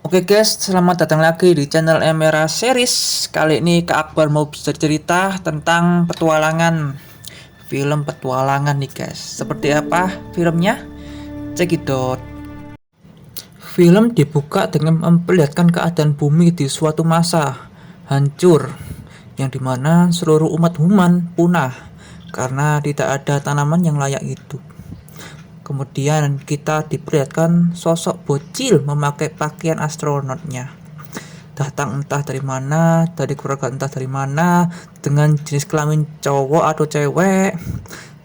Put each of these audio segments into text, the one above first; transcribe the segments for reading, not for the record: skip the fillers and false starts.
Oke guys, selamat datang lagi di channel Emera Series. Kali ini Kak Akbar mau bercerita tentang petualangan. Film petualangan nih guys. Seperti apa filmnya? Cekidot. Film dibuka dengan memperlihatkan keadaan bumi di suatu masa hancur, yang dimana seluruh umat human punah karena tidak ada tanaman yang layak hidup. Kemudian kita diperlihatkan sosok bocil memakai pakaian astronotnya. Datang entah dari mana, dari keluarga entah dari mana, dengan jenis kelamin cowok atau cewek.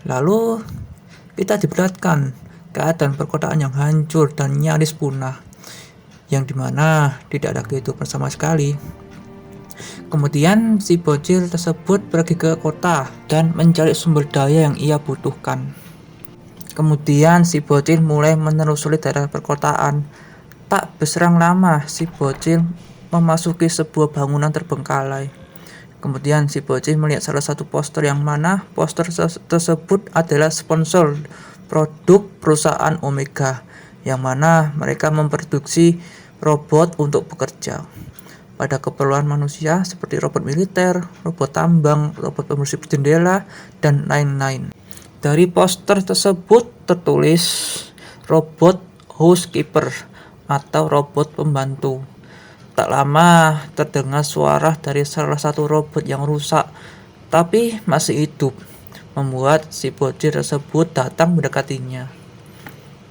Lalu kita diperlihatkan keadaan perkotaan yang hancur dan nyaris punah, yang dimana tidak ada kehidupan sama sekali. Kemudian si bocil tersebut pergi ke kota dan mencari sumber daya yang ia butuhkan. Kemudian si bocil mulai menelusuri daerah perkotaan. Tak berserang lama, si bocil memasuki sebuah bangunan terbengkalai. Kemudian si bocil melihat salah satu poster, yang mana poster tersebut adalah sponsor produk perusahaan Omega, yang mana mereka memproduksi robot untuk bekerja pada keperluan manusia seperti robot militer, robot tambang, robot pembersih jendela, dan lain-lain. Dari poster tersebut tertulis robot housekeeper atau robot pembantu. Tak lama terdengar suara dari salah satu robot yang rusak tapi masih hidup, membuat si bocil tersebut datang mendekatinya.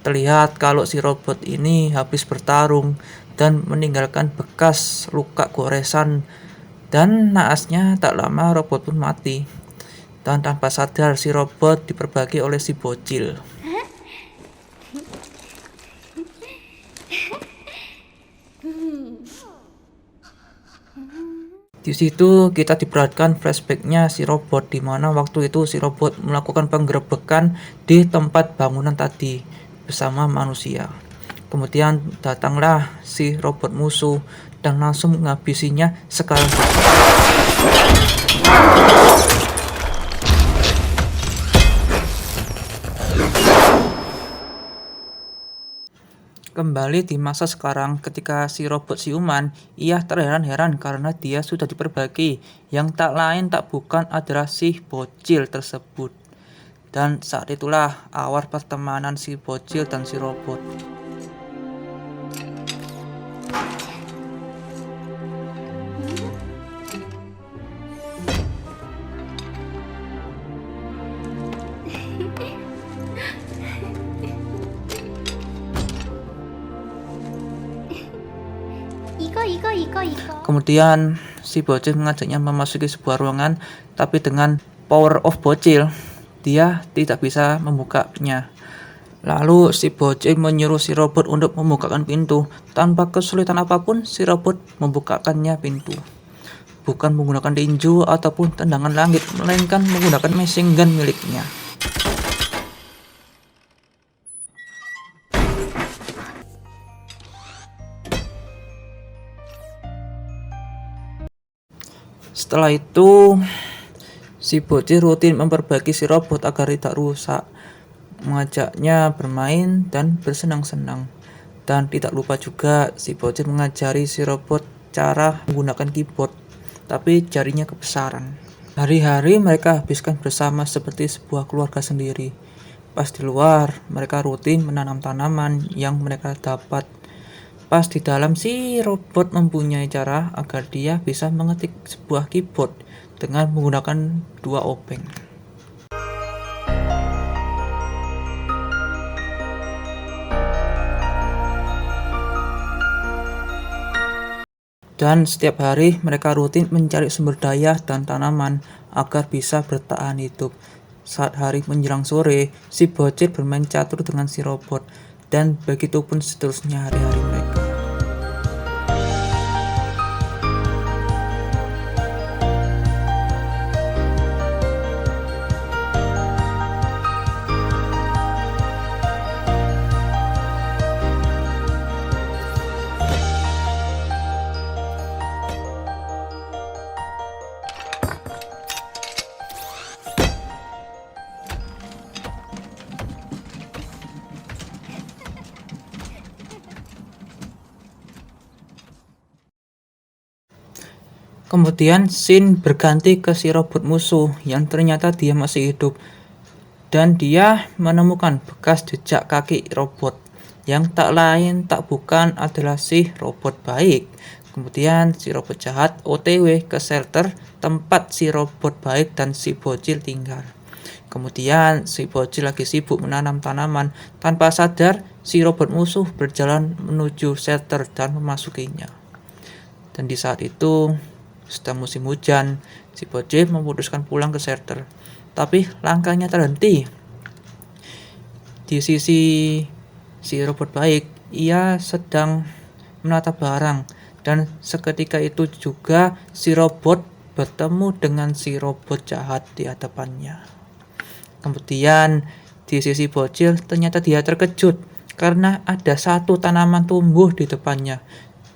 Terlihat kalau si robot ini habis bertarung dan meninggalkan bekas luka goresan, dan naasnya tak lama robot pun mati. Dan tanpa sadar si robot diperbagi oleh si bocil. Di situ kita diperlihatkan flashbacknya si robot, di mana waktu itu si robot melakukan penggerebekan di tempat bangunan tadi bersama manusia. Kemudian datanglah si robot musuh dan langsung menghabisinya sekaligus. Kembali di masa sekarang, ketika si robot siuman, ia terheran-heran karena dia sudah diperbagi, yang tak lain tak bukan adalah si bocil tersebut. Dan saat itulah awal pertemanan si bocil dan si robot. Kemudian si bocil mengajaknya memasuki sebuah ruangan, tapi dengan power of bocil, dia tidak bisa membukanya. Lalu si bocil menyuruh si robot untuk membukakan pintu. Tanpa kesulitan apapun, si robot membukakannya pintu. Bukan menggunakan tinju ataupun tendangan langit, melainkan menggunakan machine gun miliknya. Setelah itu, si bocil rutin memperbaiki si robot agar tidak rusak, mengajaknya bermain dan bersenang-senang. Dan tidak lupa juga si bocil mengajari si robot cara menggunakan keyboard, tapi jarinya kebesaran. Hari-hari mereka habiskan bersama seperti sebuah keluarga sendiri. Pas di luar, mereka rutin menanam tanaman yang mereka dapat. Pas di dalam, si robot mempunyai cara agar dia bisa mengetik sebuah keyboard dengan menggunakan dua obeng. Dan setiap hari mereka rutin mencari sumber daya dan tanaman agar bisa bertahan hidup. Saat hari menjelang sore, si bocil bermain catur dengan si robot, dan begitu pun seterusnya hari-hari mereka. Kemudian scene berganti ke si robot musuh yang ternyata dia masih hidup. Dan dia menemukan bekas jejak kaki robot yang tak lain tak bukan adalah si robot baik. Kemudian si robot jahat OTW ke shelter tempat si robot baik dan si bocil tinggal. Kemudian si bocil lagi sibuk menanam tanaman. Tanpa sadar si robot musuh berjalan menuju shelter dan memasukinya. Dan di saat itu sedang musim hujan, si bocil memutuskan pulang ke shelter. Tapi langkahnya terhenti. Di sisi si robot baik, ia sedang menata barang. Dan seketika itu juga si robot bertemu dengan si robot jahat di hadapannya. Kemudian di sisi bocil ternyata dia terkejut karena ada satu tanaman tumbuh di depannya.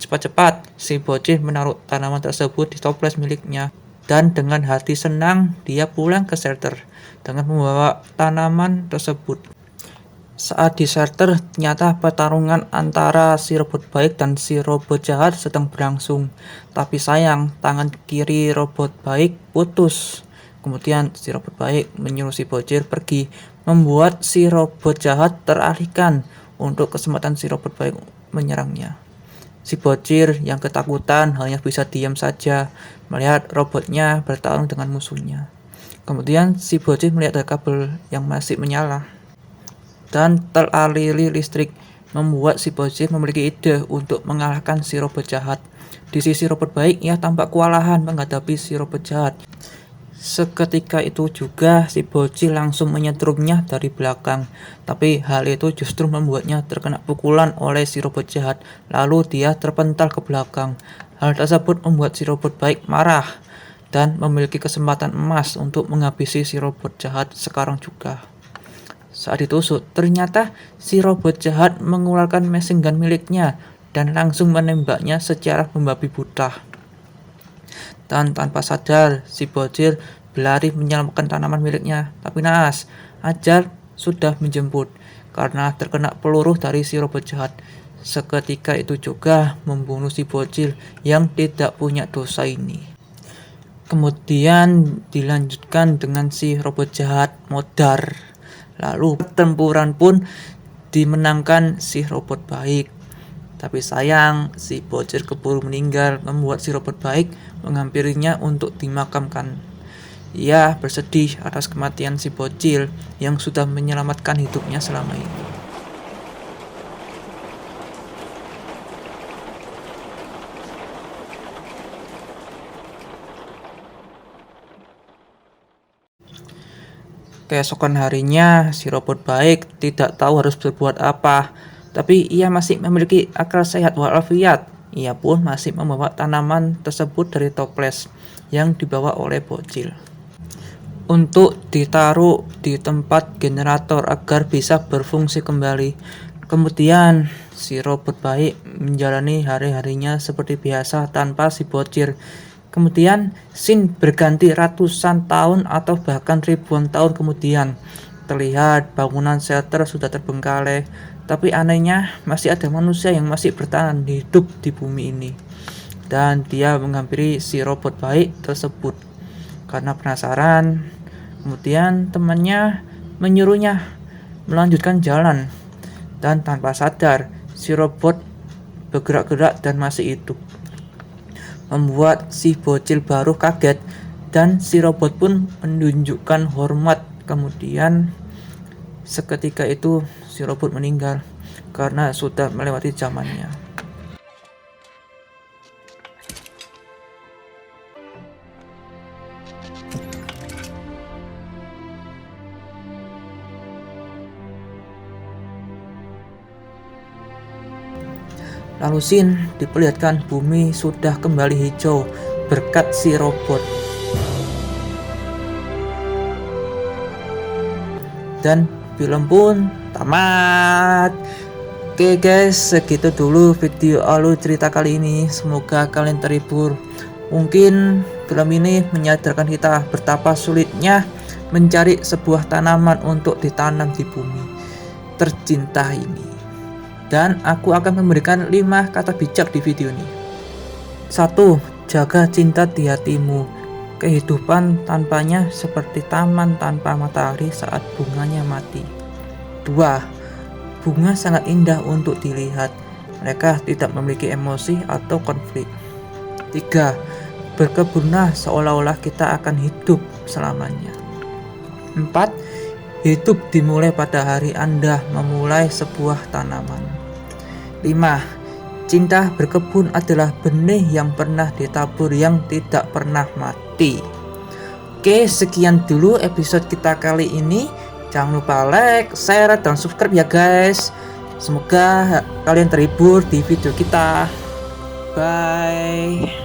Cepat-cepat si bocil menaruh tanaman tersebut di toples miliknya. Dan dengan hati senang dia pulang ke shelter dengan membawa tanaman tersebut. Saat di shelter ternyata pertarungan antara si robot baik dan si robot jahat sedang berlangsung. Tapi sayang tangan kiri robot baik putus. Kemudian si robot baik menyuruh si bocil pergi, membuat si robot jahat teralihkan untuk kesempatan si robot baik menyerangnya. Si bocil yang ketakutan hanya bisa diam saja melihat robotnya bertarung dengan musuhnya. Kemudian si bocil melihat ada kabel yang masih menyala dan teraliri listrik, membuat si bocil memiliki ide untuk mengalahkan si robot jahat. Di sisi robot baik, ia tampak kewalahan menghadapi si robot jahat. Seketika itu juga si bocil langsung menyetrumnya dari belakang. Tapi hal itu justru membuatnya terkena pukulan oleh si robot jahat. Lalu dia terpental ke belakang. Hal tersebut membuat si robot baik marah dan memiliki kesempatan emas untuk menghabisi si robot jahat sekarang juga. Saat ditusuk, ternyata si robot jahat mengeluarkan machine gun miliknya dan langsung menembaknya secara membabi buta. Dan tanpa sadar, si bocil berlari menyelamatkan tanaman miliknya. Tapi naas, ajal sudah menjemput karena terkena peluru dari si robot jahat. Seketika itu juga membunuh si bocil yang tidak punya dosa ini. Kemudian dilanjutkan dengan si robot jahat Modar. Lalu pertempuran pun dimenangkan si robot baik. Tapi sayang, si bocil keburu meninggal, membuat si robot baik menghampirinya untuk dimakamkan. Ia bersedih atas kematian si bocil yang sudah menyelamatkan hidupnya selama ini. Keesokan harinya, si robot baik tidak tahu harus berbuat apa. Tapi ia masih memiliki akal sehat walafiat. Ia pun masih membawa tanaman tersebut dari toples yang dibawa oleh bocil untuk ditaruh di tempat generator agar bisa berfungsi kembali. Kemudian si robot baik menjalani hari-harinya seperti biasa tanpa si bocil. Kemudian scene berganti ratusan tahun atau bahkan ribuan tahun kemudian. Terlihat bangunan shelter sudah terbengkalai, tapi anehnya masih ada manusia yang masih bertahan hidup di bumi ini. Dan dia menghampiri si robot baik tersebut karena penasaran. Kemudian temannya menyuruhnya melanjutkan jalan. Dan tanpa sadar si robot bergerak-gerak dan masih hidup, membuat si bocil baru kaget dan si robot pun menunjukkan hormat. Kemudian seketika itu si robot meninggal karena sudah melewati zamannya. Lalu Shin diperlihatkan bumi sudah kembali hijau berkat si robot. Dan film pun tamat. Oke guys, segitu dulu video alur cerita kali ini. Semoga kalian terhibur. Mungkin film ini menyadarkan kita betapa sulitnya mencari sebuah tanaman untuk ditanam di bumi tercinta ini. Dan aku akan memberikan 5 kata bijak di video ini. 1. Jaga cinta di hatimu. Kehidupan tanpanya seperti taman tanpa matahari saat bunganya mati. 2. Bunga sangat indah untuk dilihat. Mereka tidak memiliki emosi atau konflik. 3. Berkebunlah seolah-olah kita akan hidup selamanya. 4. Hidup dimulai pada hari Anda memulai sebuah tanaman. 5. Cinta berkebun adalah benih yang pernah ditabur yang tidak pernah mati. Oke, sekian dulu episode kita kali ini. Jangan lupa like, share, dan subscribe ya guys. Semoga kalian terhibur di video kita. Bye.